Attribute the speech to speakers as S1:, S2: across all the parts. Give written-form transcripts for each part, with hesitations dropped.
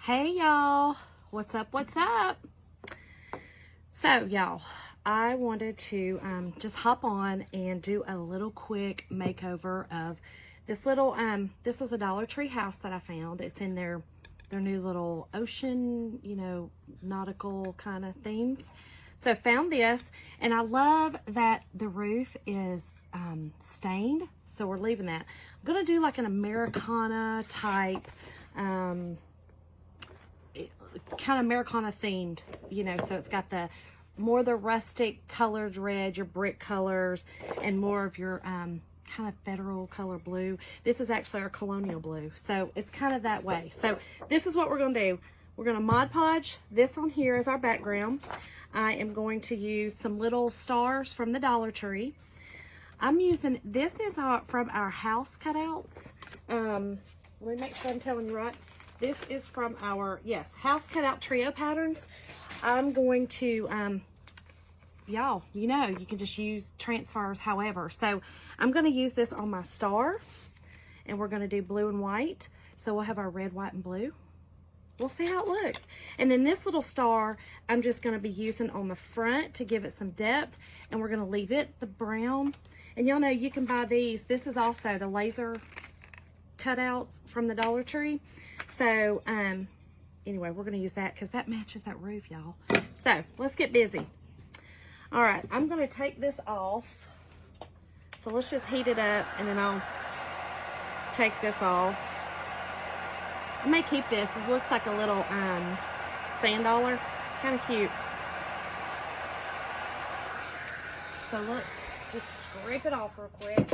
S1: Hey y'all, what's up, So y'all, I wanted to just hop on and do a little quick makeover of this little, this was a Dollar Tree house that I found. It's in their new little ocean, nautical kind of themes. So found this, and I love that the roof is stained, so we're leaving that. I'm gonna do like an Americana type, kind of Americana themed, so it's got the rustic colored red, your brick colors, and more of your kind of federal color blue. This is actually our colonial blue, so it's kind of that way. So this is what we're going to do. We're going to Mod Podge this on here as our background. I am going to use some little stars from the Dollar Tree. I'm using, this is from our house cutouts. Let me make sure I'm telling you right. This is from our, yes, house cutout trio patterns. I'm going to, y'all, you can just use transfers however. So I'm going to use this on my star, and we're going to do blue and white. So we'll have our red, white, and blue. We'll see how it looks. And then this little star, I'm just going to be using on the front to give it some depth, and we're going to leave it the brown. And y'all know you can buy these. This is also the laser cutouts from the Dollar Tree. So anyway, we're going to use that because that matches that roof, y'all. So let's get busy. All right, I'm going to take this off. So let's just heat it up, and then I'll take this off. I may keep this. It looks like a little sand dollar. Kind of cute. So let's just scrape it off real quick.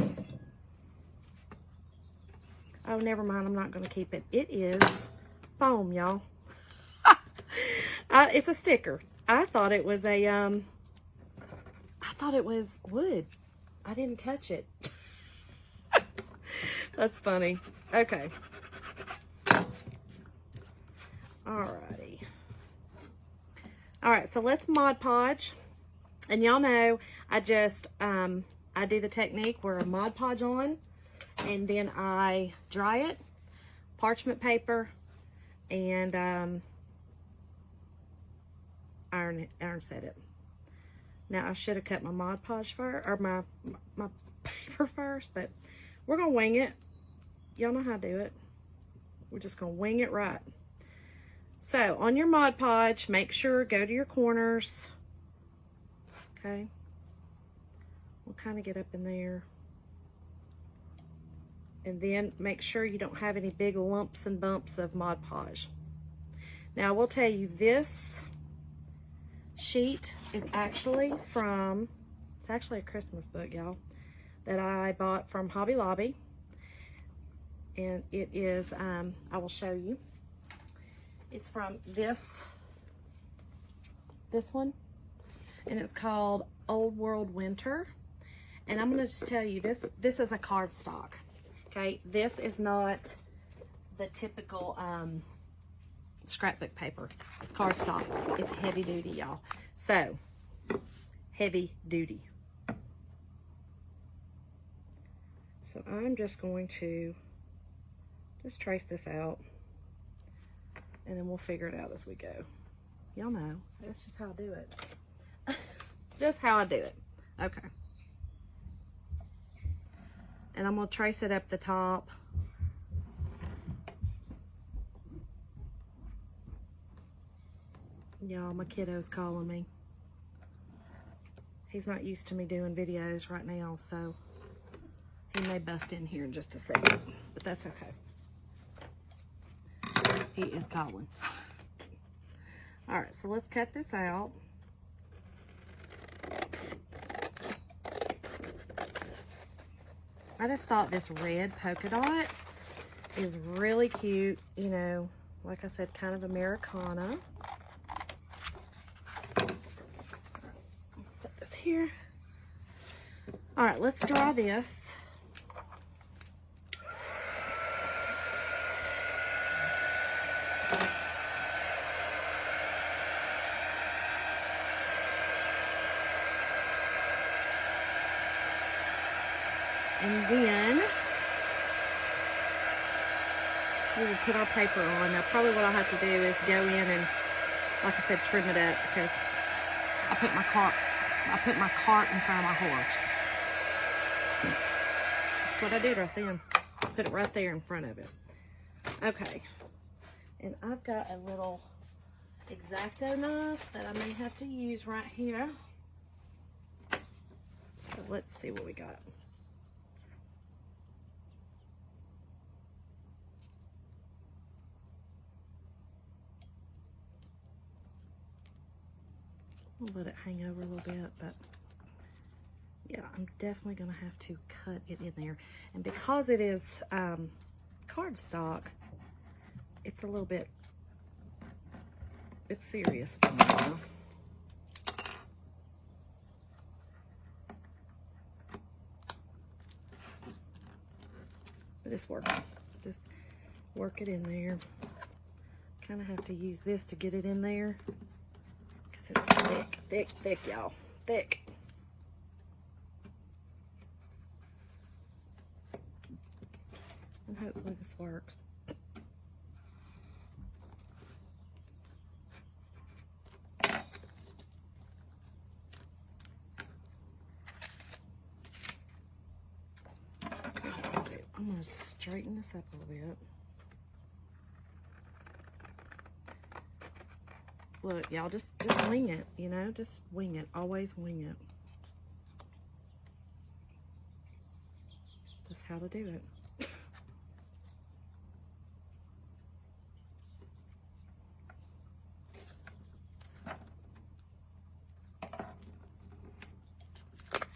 S1: Oh, never mind. I'm not going to keep it. It is foam, y'all. It's a sticker. I thought it was wood. I didn't touch it. That's funny. Okay. Alrighty. Alright, so let's Mod Podge. And y'all know, I just, I do the technique where I Mod Podge on, and then I dry it, parchment paper, and iron set it. Now I should have cut my Mod Podge first, or my paper first, but we're gonna wing it. Y'all know how to do it. We're just gonna wing it right. So on your Mod Podge, make sure go to your corners. Okay. We'll kind of get up in there. And then make sure you don't have any big lumps and bumps of Mod Podge. Now I will tell you, this sheet is actually from, it's actually a Christmas book, y'all, that I bought from Hobby Lobby. And it is, I will show you. It's from this one, and it's called Old World Winter. And I'm gonna just tell you, this is a cardstock. Okay, this is not the typical scrapbook paper. It's cardstock. It's heavy duty, y'all. So, heavy duty. So I'm just going to just trace this out, and then we'll figure it out as we go. Y'all know, that's just how I do it. Just how I do it. Okay. And I'm going to trace it up the top. Y'all, my kiddo's calling me. He's not used to me doing videos right now, so he may bust in here in just a second, but that's okay. He is calling. All right, so let's cut this out. I just thought this red polka dot is really cute, like I said, kind of Americana. Let's set this here. All right, let's dry this. And then we will put our paper on. Now probably what I'll have to do is go in and, like I said, trim it up, because I put my cart in front of my horse. That's what I did right then. Put it right there in front of it. Okay. And I've got a little X-Acto knife that I may have to use right here. So let's see what we got. I'll let it hang over a little bit, but yeah, I'm definitely gonna have to cut it in there. And because it is cardstock, it's a little bit, it's serious. But it's working. Just work it in there. Kind of have to use this to get it in there, because it's thick, thick, thick, y'all. Thick. And hopefully this works. I'm going to straighten this up a little bit. Look, y'all, just wing it, you know? Just wing it. Always wing it. Just how to do it.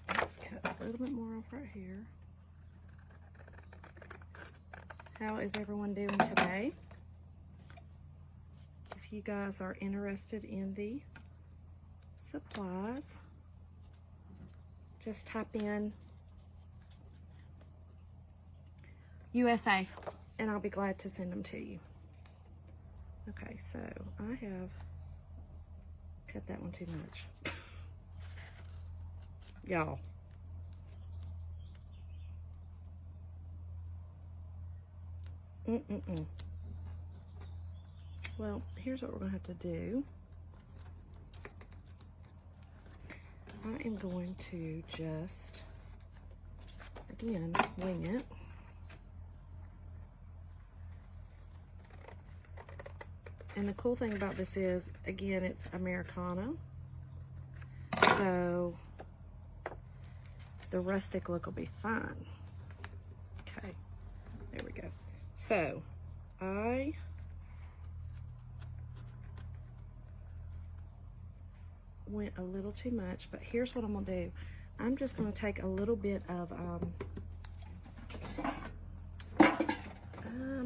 S1: Let's cut a little bit more off right here. How is everyone doing today? If you guys are interested in the supplies, just type in USA and I'll be glad to send them to you. Okay, so I have cut that one too much. Y'all. Well, here's what we're going to have to do. I am going to just, again, wing it. And the cool thing about this is, again, it's Americana. So the rustic look will be fine. Okay, there we go. So I went a little too much, but here's what I'm gonna do. I'm just gonna take a little bit of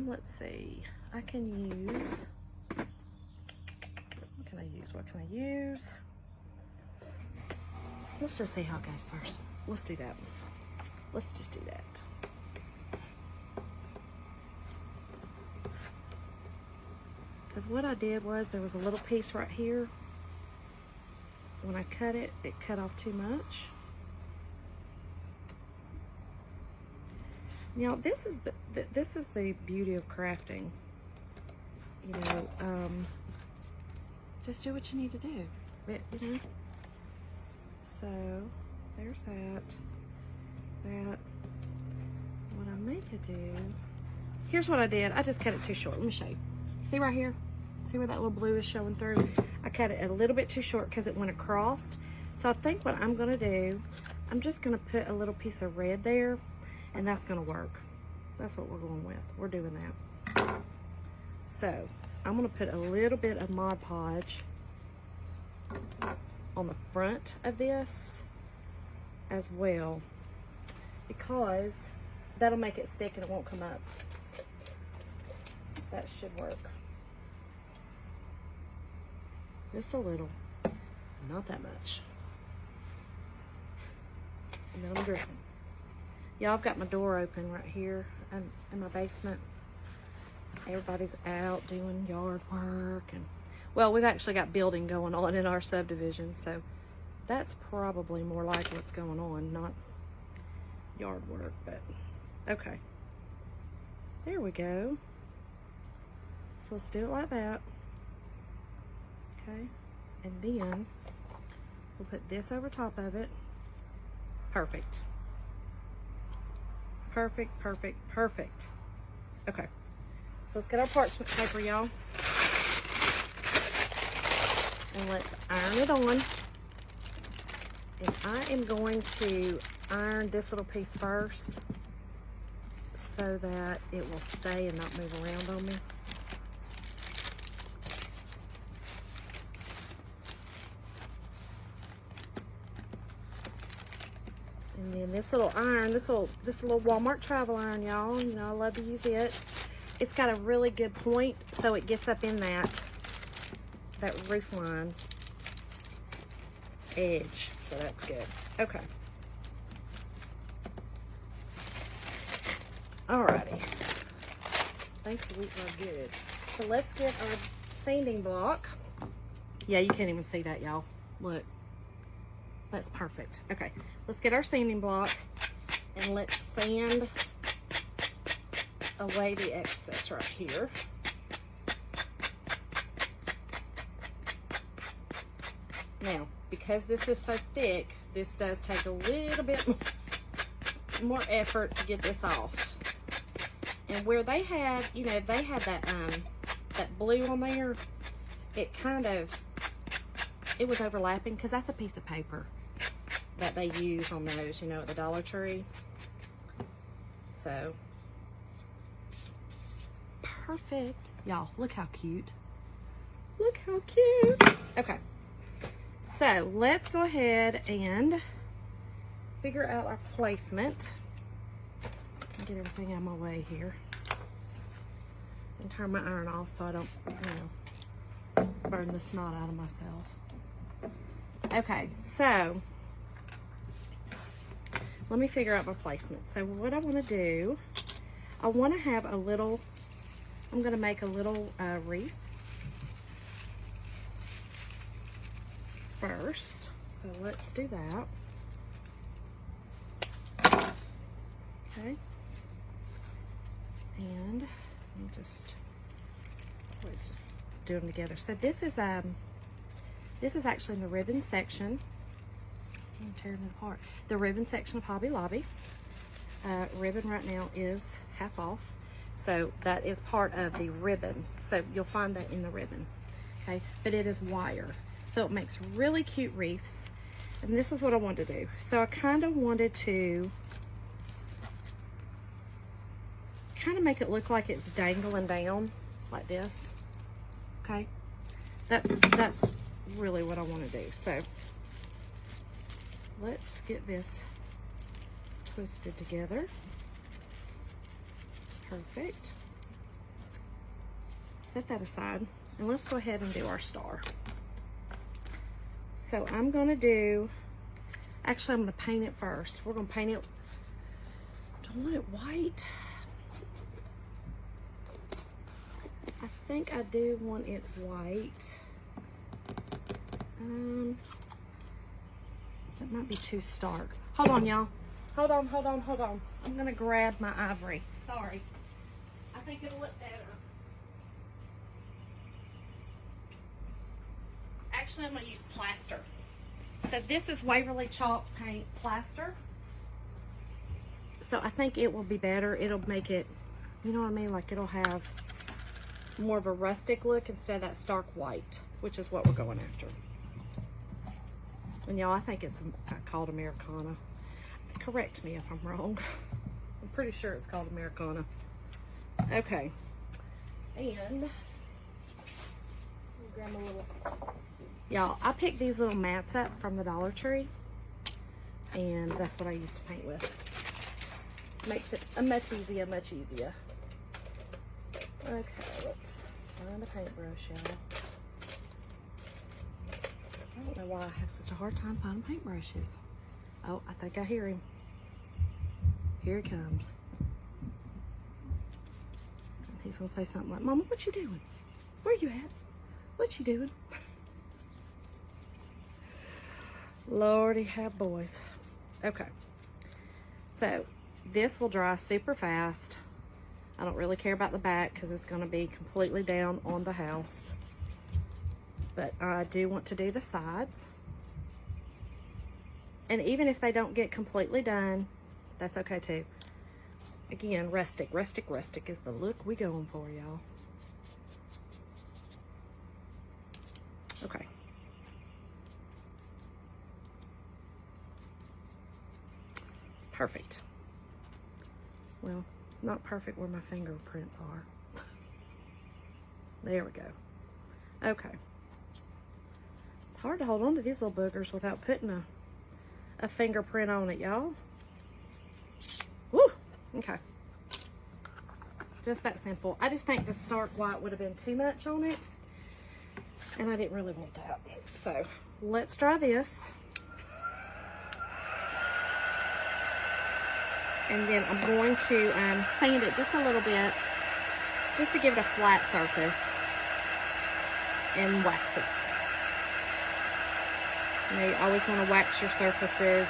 S1: let's see, I can use, what can I use? Let's just see how it goes first. Let's do that. Let's just do that. Because what I did was, there was a little piece right here. When I cut it, it cut off too much. Now this is the beauty of crafting. You know, just do what you need to do. You know. So there's that. What I meant to do. Here's what I did. I just cut it too short. Let me show you. See right here? See where that little blue is showing through? I cut it a little bit too short because it went across. So I think what I'm gonna do, I'm just gonna put a little piece of red there, and that's gonna work. That's what we're going with. We're doing that. So I'm gonna put a little bit of Mod Podge on the front of this as well, because that'll make it stick and it won't come up. That should work. Just a little, not that much. And then I'm dripping. Y'all, I've got my door open right here in my basement. Everybody's out doing yard work, and well, we've actually got building going on in our subdivision, so that's probably more like what's going on, not yard work, but okay. There we go. So let's do it like that. Okay, and then we'll put this over top of it. Perfect. Perfect, perfect, perfect. Okay, so let's get our parchment paper, y'all. And let's iron it on. And I am going to iron this little piece first so that it will stay and not move around on me. And then this little iron, this little Walmart travel iron, y'all, you know, I love to use it. It's got a really good point, so it gets up in that roof line edge, so that's good. Okay. Alrighty. I think we are good. So let's get our sanding block. Yeah, you can't even see that, y'all. Look. That's perfect. Okay, let's get our sanding block and let's sand away the excess right here. Now, because this is so thick, this does take a little bit more effort to get this off. And where they had, you know, they had that blue on there, it was overlapping because that's a piece of paper that they use on those, you know, at the Dollar Tree. So, perfect. Y'all, look how cute. Look how cute. Okay. So, let's go ahead and figure out our placement. Get everything out of my way here. And turn my iron off so I don't, you know, burn the snot out of myself. Okay, so let me figure out my placement. So what I want to do, I want to have a little, I'm going to make a little wreath first. So let's do that. Okay. And I'm just, let's just do them together. So this is actually in the ribbon section. I'm tearing it apart. The ribbon section of Hobby Lobby. Ribbon right now is half off. So that is part of the ribbon. So you'll find that in the ribbon. Okay, but it is wire. So it makes really cute wreaths. And this is what I wanted to do. So I kind of wanted to kind of make it look like it's dangling down like this. Okay, that's really what I want to do. So let's get this twisted together. Perfect. Set that aside and let's go ahead and do our star. So I'm going to do, actually I'm going to paint it first. We're going to paint it, don't want it white. I think I do want it white. That might be too stark. Hold on, y'all. Hold on. I'm gonna grab my ivory. Sorry. I think it'll look better. Actually, I'm gonna use plaster. So this is Waverly Chalk Paint Plaster. So I think it will be better. It'll make it, you know what I mean? Like it'll have more of a rustic look instead of that stark white, which is what we're going after. And y'all, I think it's called Americana. Correct me if I'm wrong. I'm pretty sure it's called Americana. Okay. And grab a little. Y'all, I picked these little mats up from the Dollar Tree, and that's what I used to paint with. Makes it much easier. Okay, let's find a paintbrush, y'all. I don't know why I have such a hard time finding paintbrushes. Oh, I think I hear him. Here he comes. He's gonna say something like, "Mama, what you doing? Where you at? What you doing?" Lordy have boys. Okay. So this will dry super fast. I don't really care about the back because it's going to be completely down on the house. But I do want to do the sides. And even if they don't get completely done, that's okay too. Again, rustic, rustic, rustic is the look we going for, y'all. Okay. Perfect. Well, not perfect where my fingerprints are. There we go. Okay. It's hard to hold on to these little boogers without putting a fingerprint on it, y'all. Woo! Okay. Just that simple. I just think the stark white would have been too much on it, and I didn't really want that. So, let's try this. And then I'm going to sand it just a little bit, just to give it a flat surface, and wax it. You know, you always want to wax your surfaces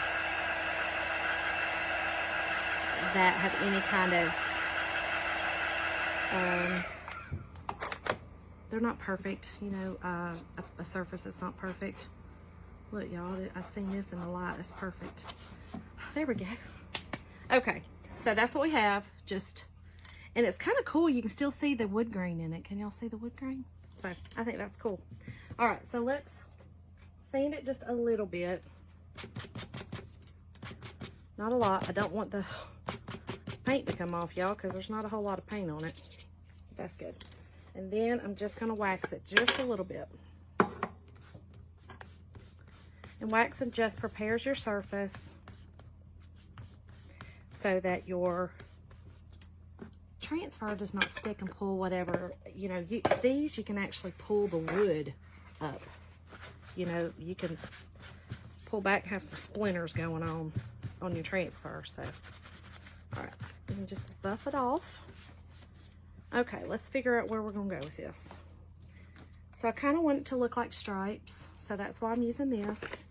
S1: that have any kind of, they're not perfect, you know, a surface that's not perfect. Look, y'all, I've seen this in the light, it's perfect. There we go. Okay, so that's what we have, and it's kind of cool. You can still see the wood grain in it. Can y'all see the wood grain? So I think that's cool. All right, so let's sand it just a little bit. Not a lot. I don't want the paint to come off, y'all, because there's not a whole lot of paint on it. That's good. And then I'm just going to wax it just a little bit. And waxing just prepares your surface so that your transfer does not stick and pull whatever. You know, these you can actually pull the wood up. You know, you can pull back and have some splinters going on your transfer. So, all right, you can just buff it off. Okay, let's figure out where we're gonna go with this. So I kind of want it to look like stripes, so that's why I'm using this.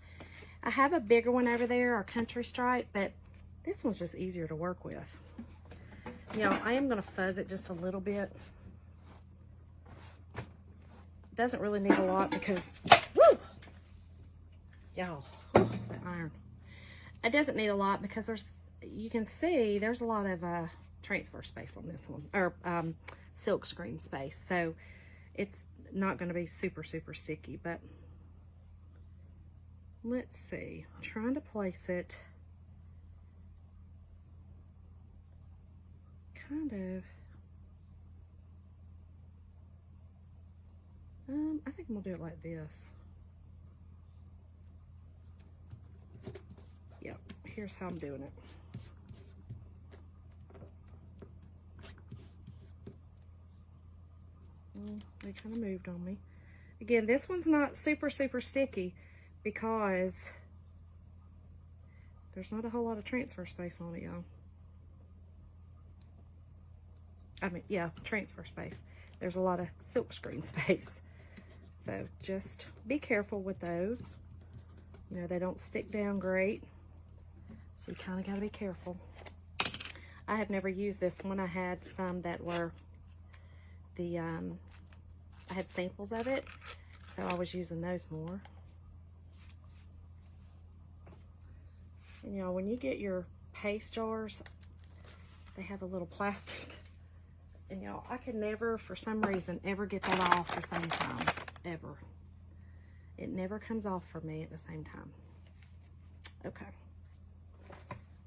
S1: I have a bigger one over there, our country stripe, but this one's just easier to work with. You know, I am gonna fuzz it just a little bit. Doesn't really need a lot because, woo! Y'all, that iron. It doesn't need a lot because you can see there's a lot of transfer space on this one, or silk screen space. So it's not gonna be super, super sticky, but let's see. I'm trying to place it kind of, I think I'm gonna do it like this. Yep, here's how I'm doing it. They kind of moved on me. Again, this one's not super, super sticky because there's not a whole lot of transfer space on it, y'all. I mean, yeah, transfer space. There's a lot of silk screen space. So just be careful with those. You know, they don't stick down great. So you kind of got to be careful. I have never used this one. I had some that were I had samples of it. So I was using those more. And you know, when you get your paste jars, they have a little plastic. And y'all, I could never, for some reason, ever get that off the same time, ever. It never comes off for me at the same time. Okay.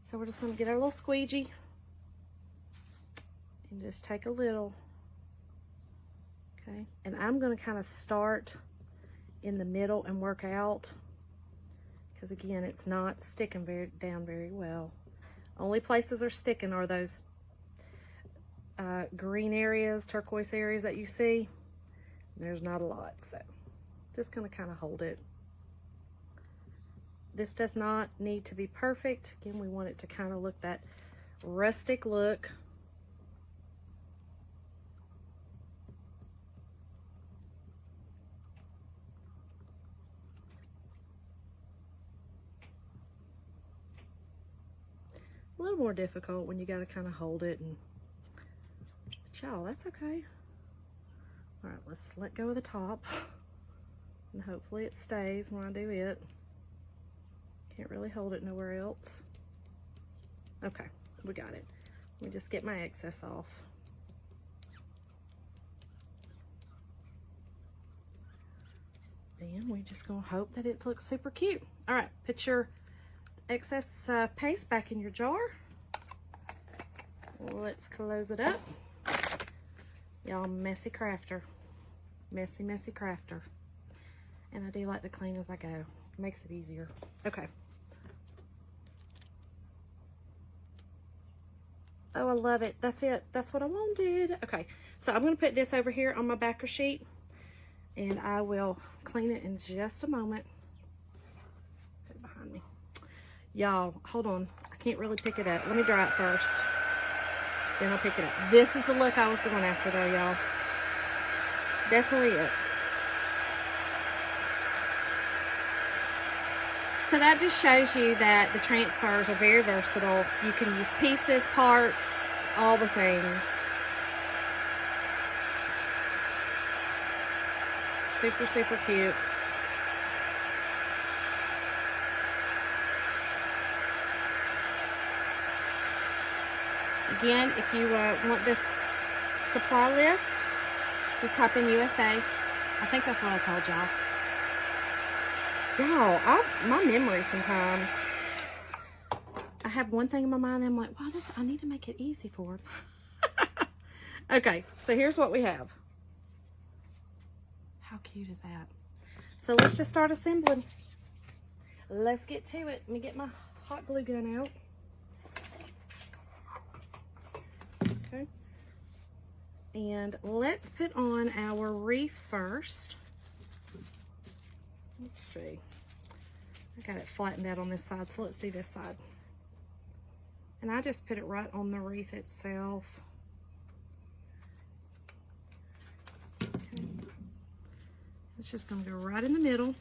S1: So we're just gonna get our little squeegee and just take a little, okay? And I'm gonna kind of start in the middle and work out, because again, it's not sticking down very well. Only places are sticking are those green areas, turquoise areas that you see. There's not a lot, so just gonna kind of hold it. This does not need to be perfect. Again, we want it to kind of look that rustic look. A little more difficult when you got to kind of hold it and y'all, that's okay. All right, let's let go of the top. And hopefully it stays when I do it. Can't really hold it nowhere else. Okay, we got it. Let me just get my excess off. And we're just gonna hope that it looks super cute. All right, put your excess paste back in your jar. Let's close it up. Y'all, messy crafter. Messy, messy crafter. And I do like to clean as I go. Makes it easier. Okay. Oh, I love it. That's it. That's what I wanted. Okay, so I'm going to put this over here on my backer sheet, and I will clean it in just a moment. Put it behind me. Y'all, hold on. I can't really pick it up. Let me dry it first. Then I'll pick it up. This is the look I was going after though, y'all. Definitely it. So that just shows you that the transfers are very versatile. You can use pieces, parts, all the things. Super, super cute. Again, if you want this supply list, just type in USA. I think that's what I told y'all. Y'all, my memory sometimes. I have one thing in my mind, and I'm like, why does I need to make it easy for him? Okay, so here's what we have. How cute is that? So let's just start assembling. Let's get to it. Let me get my hot glue gun out. Okay. And let's put on our wreath first. Let's see. I got it flattened out on this side, so let's do this side. And I just put it right on the wreath itself. Okay. It's just gonna go right in the middle.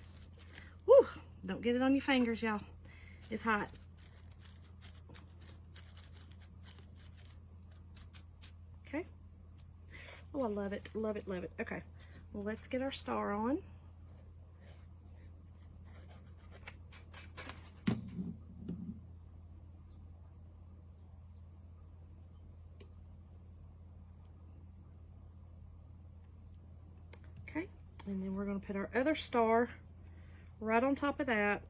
S1: Woo! Don't get it on your fingers, y'all. It's hot. Okay. Oh, I love it, love it, love it. Okay, well, let's get our star on. And then we're going to put our other star right on top of that,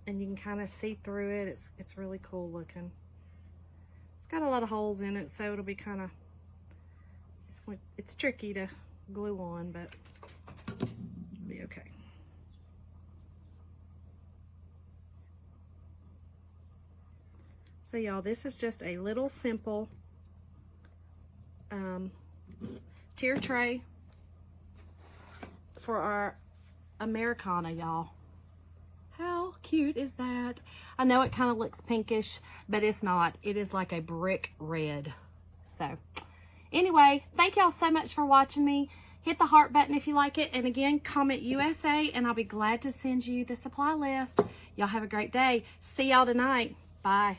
S1: and you can kind of see through it. It's really cool looking. It's got a lot of holes in it, so it'll be kind of, it's tricky to glue on, but it'll be okay. So y'all, this is just a little simple tier tray for our Americana, y'all. How cute is that? I know it kind of looks pinkish, but it's not. It is like a brick red. So anyway, thank y'all so much for watching me. Hit the heart button if you like it. And again, comment USA, and I'll be glad to send you the supply list. Y'all have a great day. See y'all tonight. Bye.